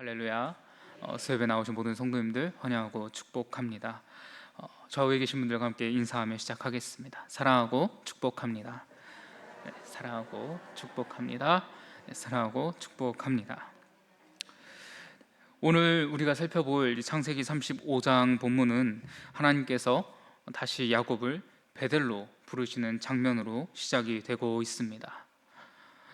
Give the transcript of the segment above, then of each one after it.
할렐루야. 수협에 나오신 모든 성도님들 환영하고 축복합니다. 좌우에 계신 분들과 함께 인사하며 시작하겠습니다. 사랑하고 축복합니다. 네, 사랑하고 축복합니다. 네, 사랑하고 축복합니다. 오늘 우리가 살펴볼 창세기 35장 본문은 하나님께서 다시 야곱을 베델로 부르시는 장면으로 시작이 되고 있습니다.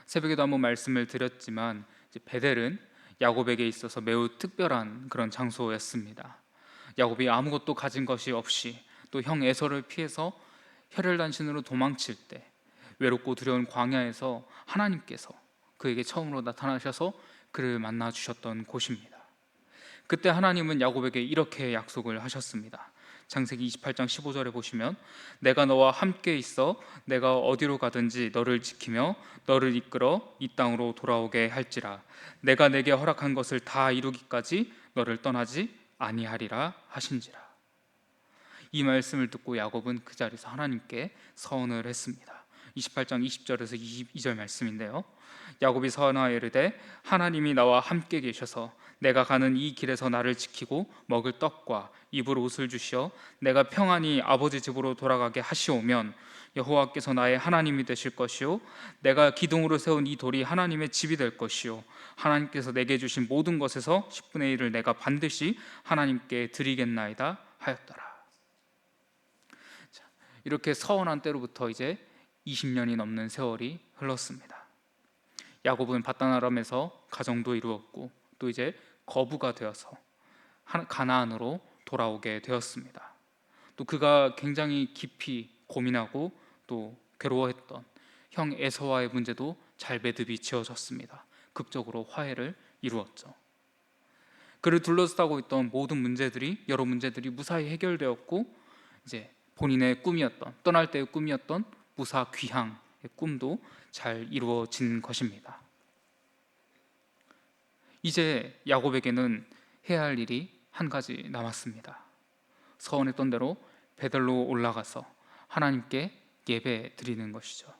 새벽에도 한번 말씀을 드렸지만 베델은 야곱에게 있어서 매우 특별한 그런 장소였습니다. 야곱이 아무것도 가진 것이 없이 또 형 에서를 피해서 혈혈단신으로 도망칠 때 외롭고 두려운 광야에서 하나님께서 그에게 처음으로 나타나셔서 그를 만나 주셨던 곳입니다. 그때 하나님은 야곱에게 이렇게 약속을 하셨습니다. 창세기 28장 15절에 보시면 내가 너와 함께 있어 내가 어디로 가든지 너를 지키며 너를 이끌어 이 땅으로 돌아오게 할지라 내가 내게 허락한 것을 다 이루기까지 너를 떠나지 아니하리라 하신지라. 이 말씀을 듣고 야곱은 그 자리에서 하나님께 서원을 했습니다. 28장 20절에서 22절 말씀인데요, 야곱이 서원하여 이르되 하나님이 나와 함께 계셔서 내가 가는 이 길에서 나를 지키고 먹을 떡과 입을 옷을 주시어 내가 평안히 아버지 집으로 돌아가게 하시오면 여호와께서 나의 하나님이 되실 것이요 내가 기둥으로 세운 이 돌이 하나님의 집이 될 것이요 하나님께서 내게 주신 모든 것에서 10분의 1을 내가 반드시 하나님께 드리겠나이다 하였더라. 이렇게 서원한 때로부터 이제 20년이 넘는 세월이 흘렀습니다. 야곱은 바단 아람에서 가정도 이루었고 또 이제 거부가 되어서 가나안으로 돌아오게 되었습니다. 또 그가 굉장히 깊이 고민하고 또 괴로워했던 형 에서와의 문제도 잘 매듭이 지어졌습니다. 극적으로 화해를 이루었죠. 그를 둘러싸고 있던 모든 문제들이, 여러 문제들이 무사히 해결되었고 이제 본인의 꿈이었던, 떠날 때의 꿈이었던 무사 귀향의 꿈도 잘 이루어진 것입니다. 이제 야곱에게는 해야 할 일이 한 가지 남았습니다. 서원했던 대로 베델로 올라가서 하나님께 예배 드리는 것이죠.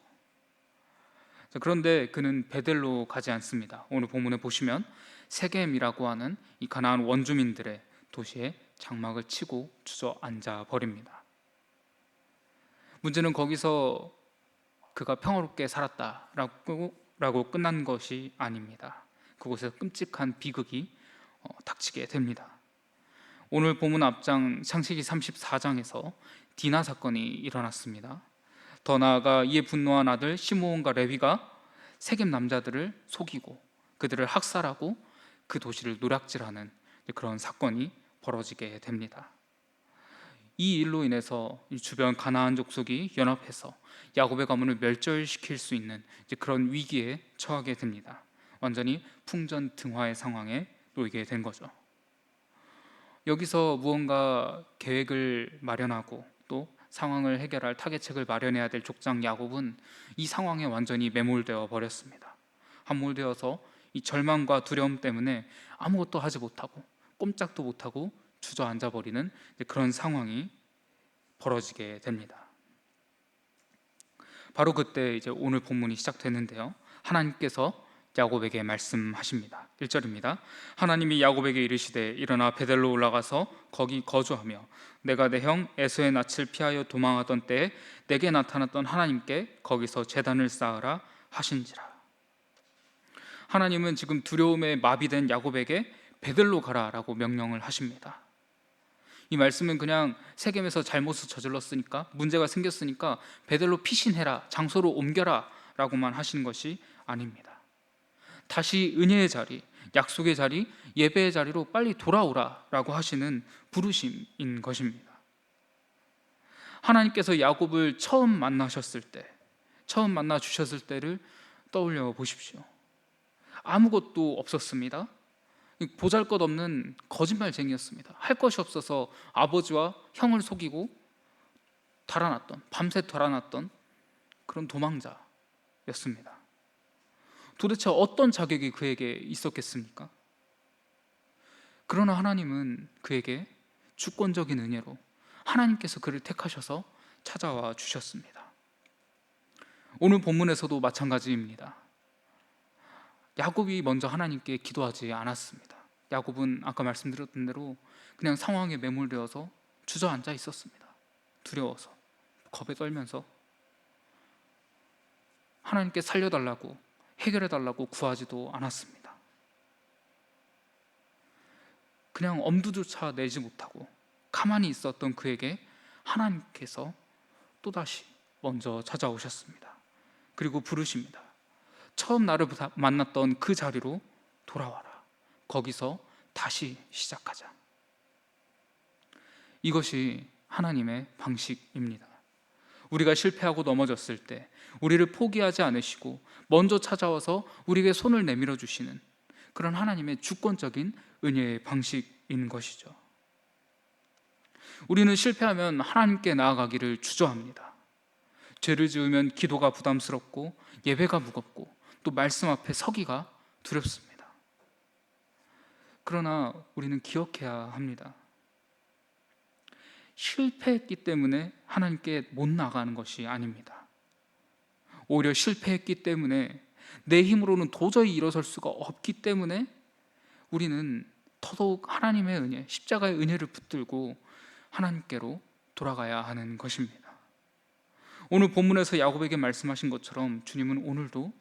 그런데 그는 베델로 가지 않습니다. 오늘 본문에 보시면 세겜이라고 하는 이 가나안 원주민들의 도시에 장막을 치고 주저앉아 버립니다. 문제는 거기서 그가 평화롭게 살았다라고 끝난 것이 아닙니다. 그곳에서 끔찍한 비극이 닥치게 됩니다. 오늘 본문 앞장 창세기 34장에서 디나 사건이 일어났습니다. 더 나아가 이에 분노한 아들 시므온과 레위가 세겜 남자들을 속이고 그들을 학살하고 그 도시를 노략질하는 그런 사건이 벌어지게 됩니다. 이 일로 인해서 주변 가나안 족속이 연합해서 야곱의 가문을 멸절시킬 수 있는 그런 위기에 처하게 됩니다. 완전히 풍전등화의 상황에 놓이게 된 거죠. 여기서 무언가 계획을 마련하고 또 상황을 해결할 타개책을 마련해야 될 족장 야곱은 이 상황에 완전히 매몰되어 버렸습니다. 함몰되어서 이 절망과 두려움 때문에 아무것도 하지 못하고 꼼짝도 못하고 주저앉아 버리는 그런 상황이 벌어지게 됩니다. 바로 그때 이제 오늘 본문이 시작되는데요, 하나님께서 야곱에게 말씀하십니다. 1절입니다. 하나님이 야곱에게 이르시되 일어나 베델로 올라가서 거기 거주하며 내가 내 형 에서의 낯을 피하여 도망하던 때에 내게 나타났던 하나님께 거기서 제단을 쌓으라 하신지라. 하나님은 지금 두려움에 마비된 야곱에게 베델로 가라라고 명령을 하십니다. 이 말씀은 그냥 세겜에서 잘못을 저질렀으니까, 문제가 생겼으니까 베델로 피신해라, 장소로 옮겨라 라고만 하신 것이 아닙니다. 다시 은혜의 자리, 약속의 자리, 예배의 자리로 빨리 돌아오라 라고 하시는 부르심인 것입니다. 하나님께서 야곱을 처음 만나셨을 때, 처음 만나 주셨을 때를 떠올려 보십시오. 아무것도 없었습니다. 보잘것없는 거짓말쟁이였습니다. 할 것이 없어서 아버지와 형을 속이고 밤새 달아났던 그런 도망자였습니다. 도대체 어떤 자격이 그에게 있었겠습니까? 그러나 하나님은 그에게 주권적인 은혜로 하나님께서 그를 택하셔서 찾아와 주셨습니다. 오늘 본문에서도 마찬가지입니다. 야곱이 먼저 하나님께 기도하지 않았습니다. 야곱은 아까 말씀드렸던 대로 그냥 상황에 매몰되어서 주저앉아 있었습니다. 두려워서, 겁에 떨면서 하나님께 살려달라고, 해결해달라고 구하지도 않았습니다. 그냥 엄두조차 내지 못하고 가만히 있었던 그에게 하나님께서 또다시 먼저 찾아오셨습니다. 그리고 부르십니다. 처음 나를 만났던 그 자리로 돌아와라. 거기서 다시 시작하자. 이것이 하나님의 방식입니다. 우리가 실패하고 넘어졌을 때 우리를 포기하지 않으시고 먼저 찾아와서 우리에게 손을 내밀어 주시는 그런 하나님의 주권적인 은혜의 방식인 것이죠. 우리는 실패하면 하나님께 나아가기를 주저합니다. 죄를 지으면 기도가 부담스럽고 예배가 무겁고 또 말씀 앞에 서기가 두렵습니다. 그러나 우리는 기억해야 합니다. 실패했기 때문에 하나님께 못 나가는 것이 아닙니다. 오히려 실패했기 때문에 내 힘으로는 도저히 일어설 수가 없기 때문에 우리는 더더욱 하나님의 은혜, 십자가의 은혜를 붙들고 하나님께로 돌아가야 하는 것입니다. 오늘 본문에서 야곱에게 말씀하신 것처럼 주님은 오늘도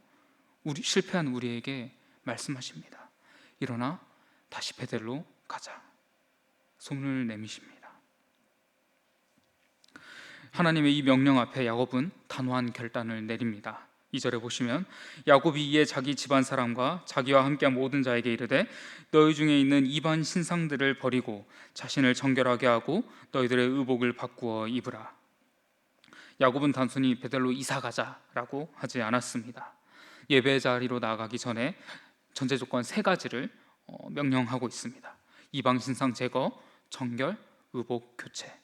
실패한 우리에게 말씀하십니다. 일어나 다시 베델로 가자. 손을 내미십니다. 하나님의 이 명령 앞에 야곱은 단호한 결단을 내립니다. 2절에 보시면 야곱이 이에 자기 집안 사람과 자기와 함께한 모든 자에게 이르되 너희 중에 있는 이방 신상들을 버리고 자신을 정결하게 하고 너희들의 의복을 바꾸어 입으라. 야곱은 단순히 베델로 이사 가자라고 하지 않았습니다. 예배 자리로 나아가기 전에 전제 조건 3가지를 명령하고 있습니다. 이방 신상 제거, 정결, 의복 교체.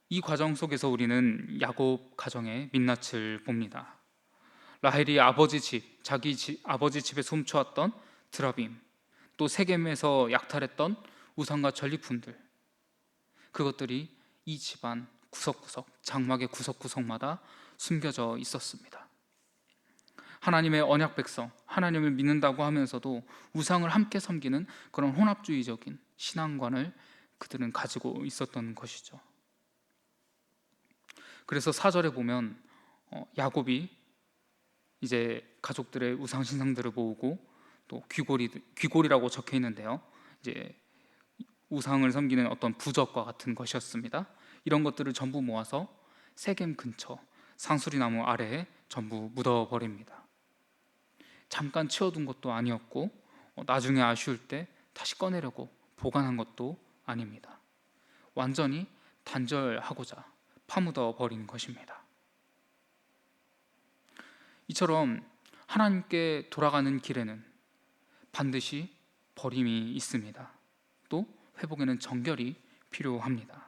이 과정 속에서 우리는 야곱 가정의 민낯을 봅니다. 라헬이 아버지 집에 숨겨왔던 드라빔, 또 세겜에서 약탈했던 우상과 전리품들, 그것들이 이 집안 구석구석, 장막의 구석구석마다 숨겨져 있었습니다. 하나님의 언약 백성, 하나님을 믿는다고 하면서도 우상을 함께 섬기는 그런 혼합주의적인 신앙관을 그들은 가지고 있었던 것이죠. 그래서 4절에 보면 야곱이 이제 가족들의 우상 신상들을 모으고 또 귀골이라고 적혀 있는데요. 이제 우상을 섬기는 어떤 부적과 같은 것이었습니다. 이런 것들을 전부 모아서 세겜 근처 상수리나무 아래에 전부 묻어버립니다. 잠깐 치워둔 것도 아니었고 나중에 아쉬울 때 다시 꺼내려고 보관한 것도 아닙니다. 완전히 단절하고자 파묻어 버린 것입니다. 이처럼 하나님께 돌아가는 길에는 반드시 버림이 있습니다. 또 회복에는 정결이 필요합니다.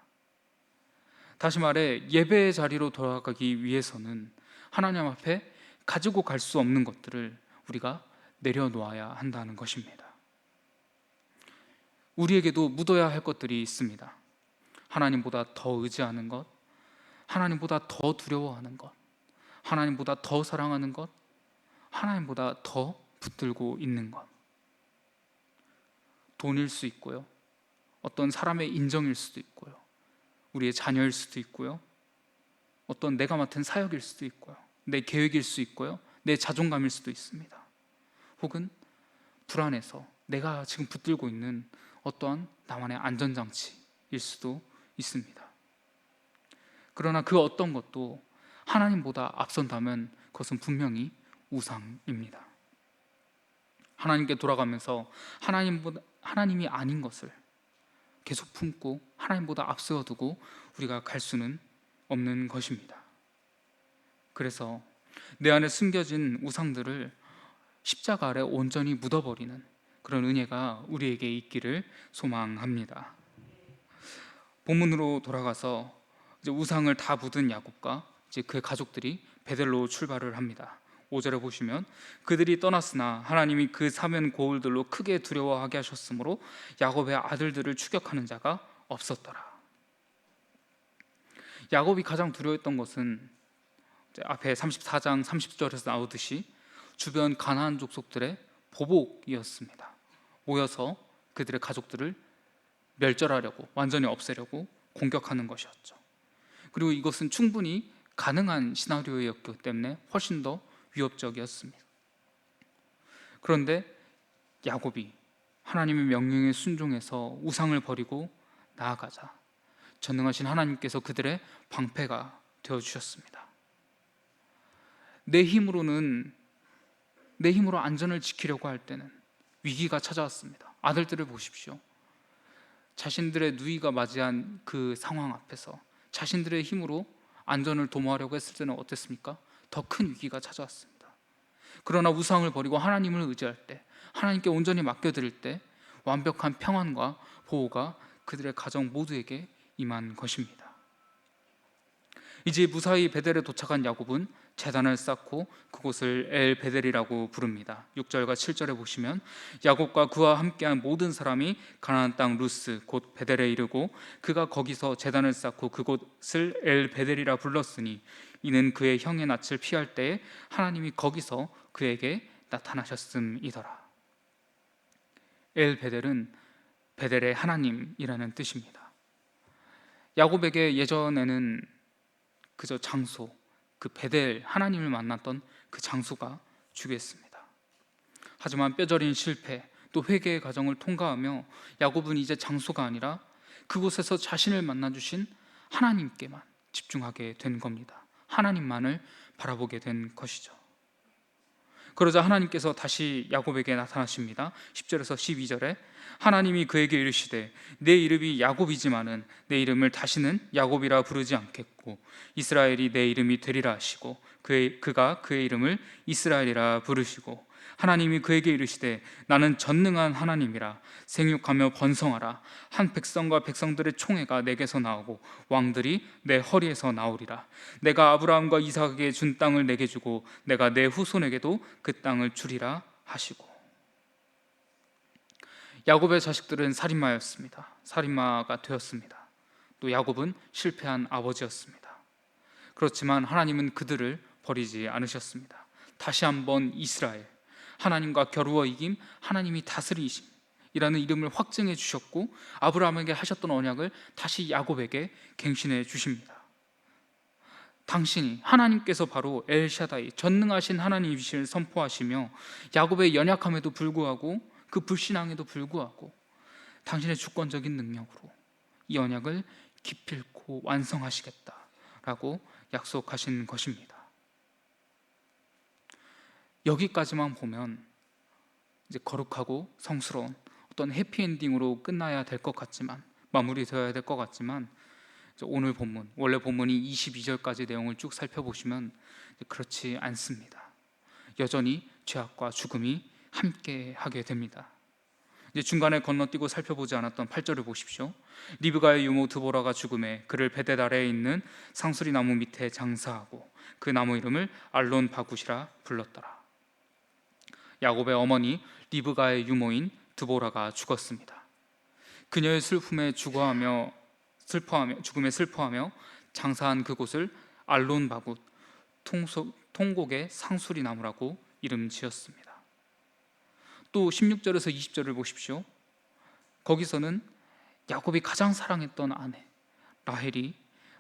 다시 말해 예배의 자리로 돌아가기 위해서는 하나님 앞에 가지고 갈 수 없는 것들을 우리가 내려놓아야 한다는 것입니다. 우리에게도 묻어야 할 것들이 있습니다. 하나님보다 더 의지하는 것, 하나님보다 더 두려워하는 것, 하나님보다 더 사랑하는 것, 하나님보다 더 붙들고 있는 것. 돈일 수 있고요, 어떤 사람의 인정일 수도 있고요, 우리의 자녀일 수도 있고요, 어떤 내가 맡은 사역일 수도 있고요, 내 계획일 수 있고요, 내 자존감일 수도 있습니다. 혹은 불안해서 내가 지금 붙들고 있는 어떠한 나만의 안전장치일 수도 있습니다. 그러나 그 어떤 것도 하나님보다 앞선다면 그것은 분명히 우상입니다. 하나님께 돌아가면서 하나님이 아닌 것을 계속 품고 하나님보다 앞세워두고 우리가 갈 수는 없는 것입니다. 그래서 내 안에 숨겨진 우상들을 십자가 아래 온전히 묻어버리는 그런 은혜가 우리에게 있기를 소망합니다. 본문으로 돌아가서 이제 우상을 다 묻은 야곱과 이제 그의 가족들이 베델로 출발을 합니다. 5절에 보시면 그들이 떠났으나 하나님이 그 사면 고울들로 크게 두려워하게 하셨으므로 야곱의 아들들을 추격하는 자가 없었더라. 야곱이 가장 두려워했던 것은 앞에 34장 30절에서 나오듯이 주변 가나안 족속들의 보복이었습니다. 모여서 그들의 가족들을 멸절하려고, 완전히 없애려고 공격하는 것이었죠. 그리고 이것은 충분히 가능한 시나리오였기 때문에 훨씬 더 위협적이었습니다. 그런데 야곱이 하나님의 명령에 순종해서 우상을 버리고 나아가자 전능하신 하나님께서 그들의 방패가 되어주셨습니다. 내 힘으로 안전을 지키려고 할 때는 위기가 찾아왔습니다. 아들들을 보십시오. 자신들의 누이가 맞이한 그 상황 앞에서 자신들의 힘으로 안전을 도모하려고 했을 때는 어땠습니까? 더 큰 위기가 찾아왔습니다. 그러나 우상을 버리고 하나님을 의지할 때, 하나님께 온전히 맡겨드릴 때 완벽한 평안과 보호가 그들의 가정 모두에게 임한 것입니다. 이제 무사히 베델에 도착한 야곱은 제단을 쌓고 그곳을 엘 베델이라고 부릅니다. 6절과 7절에 보시면 야곱과 그와 함께한 모든 사람이 가나안 땅 루스 곧 베델에 이르고 그가 거기서 제단을 쌓고 그곳을 엘 베델이라 불렀으니 이는 그의 형의 낯을 피할 때에 하나님이 거기서 그에게 나타나셨음이더라. 엘 베델은 베델의 하나님이라는 뜻입니다. 야곱에게 예전에는 그저 장소, 그 베델 하나님을 만났던 그 장소가 중요했습니다. 하지만 뼈저린 실패 또 회개의 과정을 통과하며 야곱은 이제 장소가 아니라 그곳에서 자신을 만나주신 하나님께만 집중하게 된 겁니다. 하나님만을 바라보게 된 것이죠. 그러자 하나님께서 다시 야곱에게 나타나십니다. 10절에서 12절에 하나님이 그에게 이르시되 내 이름이 야곱이지만은 내 이름을 다시는 야곱이라 부르지 않겠고 이스라엘이 내 이름이 되리라 하시고 그가 그의 이름을 이스라엘이라 부르시고 하나님이 그에게 이르시되 나는 전능한 하나님이라 생육하며 번성하라 한 백성과 백성들의 총회가 내게서 나오고 왕들이 내 허리에서 나오리라 내가 아브라함과 이삭에게 준 땅을 내게 주고 내가 내 후손에게도 그 땅을 주리라 하시고. 야곱의 자식들은 살인마가 되었습니다. 또 야곱은 실패한 아버지였습니다. 그렇지만 하나님은 그들을 버리지 않으셨습니다. 다시 한번 이스라엘, 하나님과 겨루어 이김, 하나님이 다스리심이라는 이름을 확증해 주셨고 아브라함에게 하셨던 언약을 다시 야곱에게 갱신해 주십니다. 당신이 하나님께서 바로 엘샤다이 전능하신 하나님이심을 선포하시며 야곱의 연약함에도 불구하고 그 불신앙에도 불구하고 당신의 주권적인 능력으로 이 언약을 기필코 완성하시겠다라고 약속하신 것입니다. 여기까지만 보면 이제 거룩하고 성스러운 어떤 해피엔딩으로 끝나야 될 것 같지만, 마무리되어야 될 것 같지만 오늘 본문, 원래 본문이 22절까지 내용을 쭉 살펴보시면 그렇지 않습니다. 여전히 죄악과 죽음이 함께 하게 됩니다. 이제 중간에 건너뛰고 살펴보지 않았던 8절을 보십시오. 리브가의 유모 드보라가 죽음에 그를 베델 아래에 있는 상수리 나무 밑에 장사하고 그 나무 이름을 알론 바굿이라 불렀더라. 야곱의 어머니 리브가의 유모인 드보라가 죽었습니다. 그녀의 죽음에 슬퍼하며 장사한 그곳을 알론 바굿, 통곡의 상수리 나무라고 이름 지었습니다. 또 16절에서 20절을 보십시오. 거기서는 야곱이 가장 사랑했던 아내 라헬이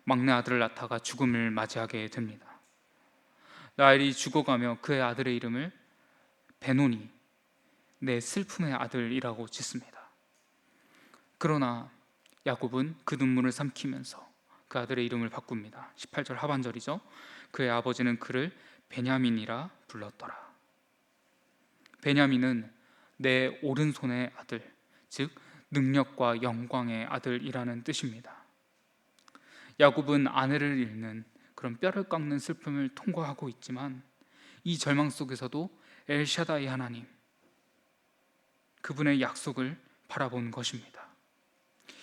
막내 아들을 낳다가 죽음을 맞이하게 됩니다. 라헬이 죽어가며 그의 아들의 이름을 베노니, 내 슬픔의 아들이라고 짓습니다. 그러나 야곱은 그 눈물을 삼키면서 그 아들의 이름을 바꿉니다. 18절 하반절이죠. 그의 아버지는 그를 베냐민이라 불렀더라. 베냐민은 내 오른손의 아들, 즉 능력과 영광의 아들이라는 뜻입니다. 야곱은 아내를 잃는 그런 뼈를 깎는 슬픔을 통과하고 있지만 이 절망 속에서도 엘샤다이 하나님, 그분의 약속을 바라본 것입니다.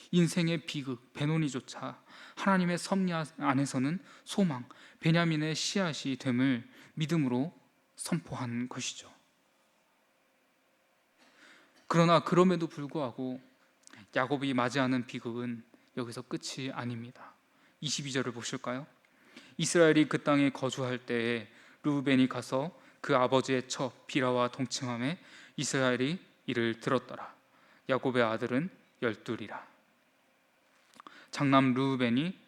인생의 비극, 베노니조차 하나님의 섭리 안에서는 소망, 베냐민의 씨앗이 됨을 믿음으로 선포한 것이죠. 그러나 그럼에도 불구하고 야곱이 맞이하는 비극은 여기서 끝이 아닙니다. 22절을 보실까요? 이스라엘이 그 땅에 거주할 때에 르우벤이 가서 그 아버지의 첩 비라와 동침하며 이스라엘이 이를 들었더라. 야곱의 아들은 열둘이라. 장남 르우벤이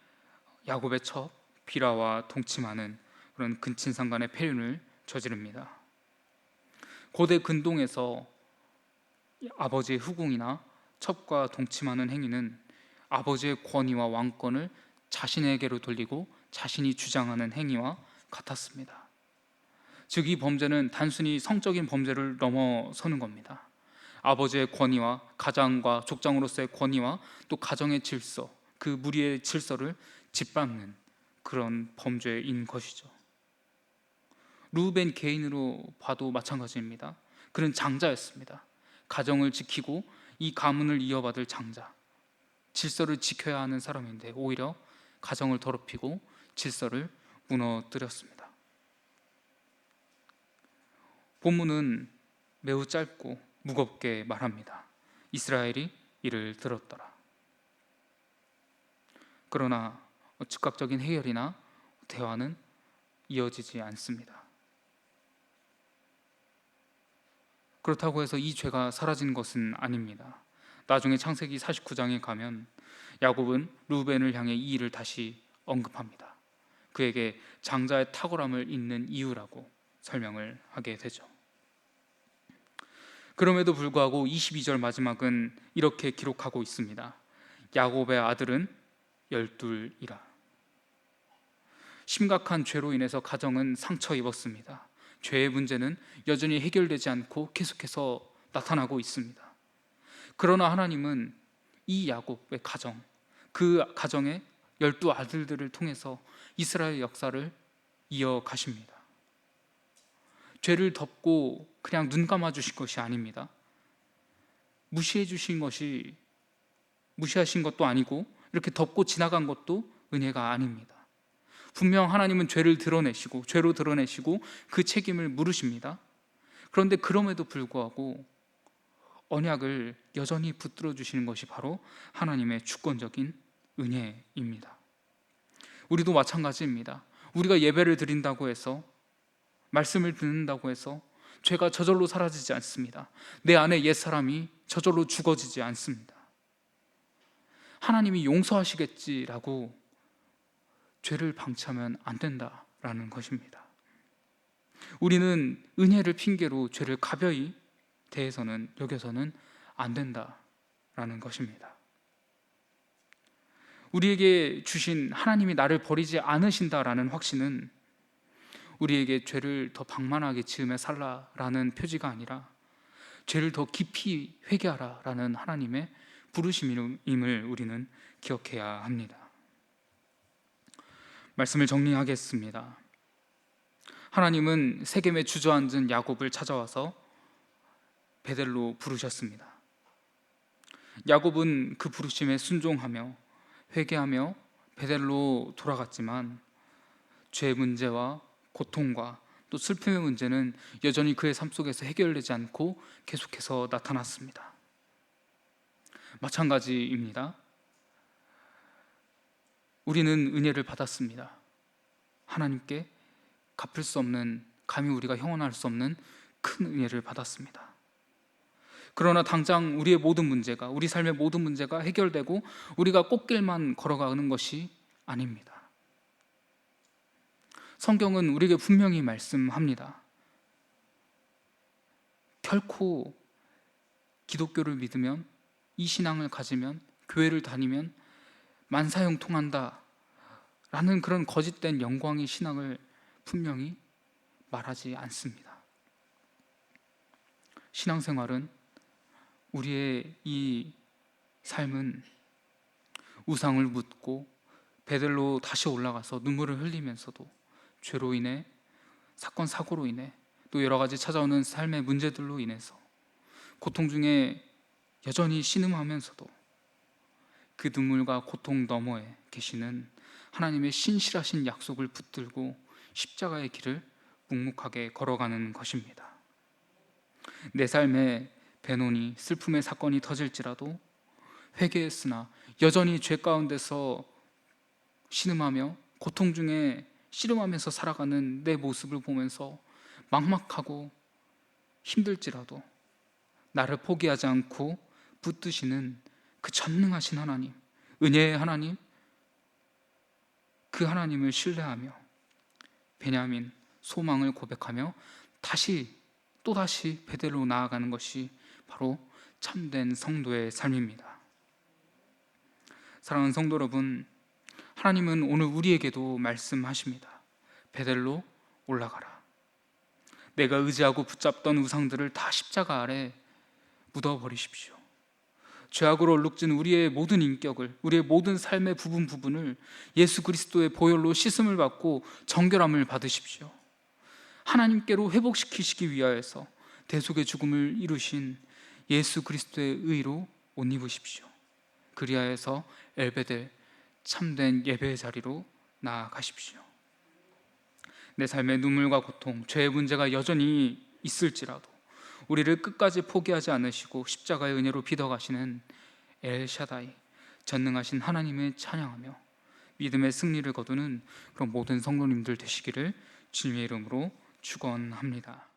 야곱의 첩 비라와 동침하는 그런 근친상간의 폐륜을 저지릅니다. 고대 근동에서 아버지의 후궁이나 첩과 동침하는 행위는 아버지의 권위와 왕권을 자신에게로 돌리고 자신이 주장하는 행위와 같았습니다. 즉 이 범죄는 단순히 성적인 범죄를 넘어서는 겁니다. 아버지의 권위와 가장과 족장으로서의 권위와 또 가정의 질서, 그 무리의 질서를 짓밟는 그런 범죄인 것이죠. 르우벤 개인으로 봐도 마찬가지입니다. 그는 장자였습니다. 가정을 지키고 이 가문을 이어받을 장자, 질서를 지켜야 하는 사람인데 오히려 가정을 더럽히고 질서를 무너뜨렸습니다. 본문은 매우 짧고 무겁게 말합니다. 이스라엘이 이를 들었더라. 그러나 즉각적인 해결이나 대화는 이어지지 않습니다. 그렇다고 해서 이 죄가 사라진 것은 아닙니다. 나중에 창세기 49장에 가면 야곱은 르우벤을 향해 이 일을 다시 언급합니다. 그에게 장자의 탁월함을 잇는 이유라고 설명을 하게 되죠. 그럼에도 불구하고 22절 마지막은 이렇게 기록하고 있습니다. 야곱의 아들은 열둘이라. 심각한 죄로 인해서 가정은 상처 입었습니다. 죄의 문제는 여전히 해결되지 않고 계속해서 나타나고 있습니다. 그러나 하나님은 이 야곱의 가정, 그 가정의 12아들들을 통해서 이스라엘 역사를 이어가십니다. 죄를 덮고 그냥 눈 감아 주신 것이 아닙니다. 무시하신 것도 아니고 이렇게 덮고 지나간 것도 은혜가 아닙니다. 분명 하나님은 죄로 드러내시고 그 책임을 물으십니다. 그런데 그럼에도 불구하고 언약을 여전히 붙들어 주시는 것이 바로 하나님의 주권적인 은혜입니다. 우리도 마찬가지입니다. 우리가 예배를 드린다고 해서, 말씀을 듣는다고 해서 죄가 저절로 사라지지 않습니다. 내 안에 옛사람이 저절로 죽어지지 않습니다. 하나님이 용서하시겠지라고 죄를 방치하면 안 된다라는 것입니다. 우리는 은혜를 핑계로 죄를 가벼이 여겨서는 안 된다라는 것입니다. 우리에게 주신 하나님이 나를 버리지 않으신다라는 확신은 우리에게 죄를 더 방만하게 지으며 살라라는 표지가 아니라 죄를 더 깊이 회개하라라는 하나님의 부르심임을 우리는 기억해야 합니다. 말씀을 정리하겠습니다. 하나님은 세겜에 주저앉은 야곱을 찾아와서 베델로 부르셨습니다. 야곱은 그 부르심에 순종하며 회개하며 베델로 돌아갔지만 죄의 문제와 고통과 또 슬픔의 문제는 여전히 그의 삶 속에서 해결되지 않고 계속해서 나타났습니다. 마찬가지입니다. 우리는 은혜를 받았습니다. 하나님께 갚을 수 없는, 감히 우리가 형언할 수 없는 큰 은혜를 받았습니다. 그러나 당장 우리의 모든 문제가, 우리 삶의 모든 문제가 해결되고 우리가 꽃길만 걸어가는 것이 아닙니다. 성경은 우리에게 분명히 말씀합니다. 결코 기독교를 믿으면, 이 신앙을 가지면, 교회를 다니면 만사형통한다 라는 그런 거짓된 영광의 신앙을 분명히 말하지 않습니다. 신앙생활은, 우리의 이 삶은 우상을 묻고 베델로 다시 올라가서 눈물을 흘리면서도 죄로 인해, 사건 사고로 인해, 또 여러 가지 찾아오는 삶의 문제들로 인해서 고통 중에 여전히 신음하면서도 그 눈물과 고통 너머에 계시는 하나님의 신실하신 약속을 붙들고 십자가의 길을 묵묵하게 걸어가는 것입니다. 내 삶에 배논이, 슬픔의 사건이 터질지라도 회개했으나 여전히 죄 가운데서 신음하며 고통 중에 씨름하면서 살아가는 내 모습을 보면서 막막하고 힘들지라도 나를 포기하지 않고 붙드시는 그 전능하신 하나님, 은혜의 하나님, 그 하나님을 신뢰하며 베냐민 소망을 고백하며 또다시 베델로 나아가는 것이 바로 참된 성도의 삶입니다. 사랑하는 성도 여러분, 하나님은 오늘 우리에게도 말씀하십니다. 베델로 올라가라. 내가 의지하고 붙잡던 우상들을 다 십자가 아래 묻어버리십시오. 죄악으로 얼룩진 우리의 모든 인격을, 우리의 모든 삶의 부분을 예수 그리스도의 보혈로 씻음을 받고 정결함을 받으십시오. 하나님께로 회복시키시기 위하여서 대속의 죽음을 이루신 예수 그리스도의 의로 옷 입으십시오. 그리하여서 엘베델 참된 예배의 자리로 나아가십시오. 내 삶의 눈물과 고통, 죄의 문제가 여전히 있을지라도 우리를 끝까지 포기하지 않으시고 십자가의 은혜로 빚어가시는 엘샤다이, 전능하신 하나님을 찬양하며 믿음의 승리를 거두는 그런 모든 성도님들 되시기를 주님의 이름으로 축원합니다.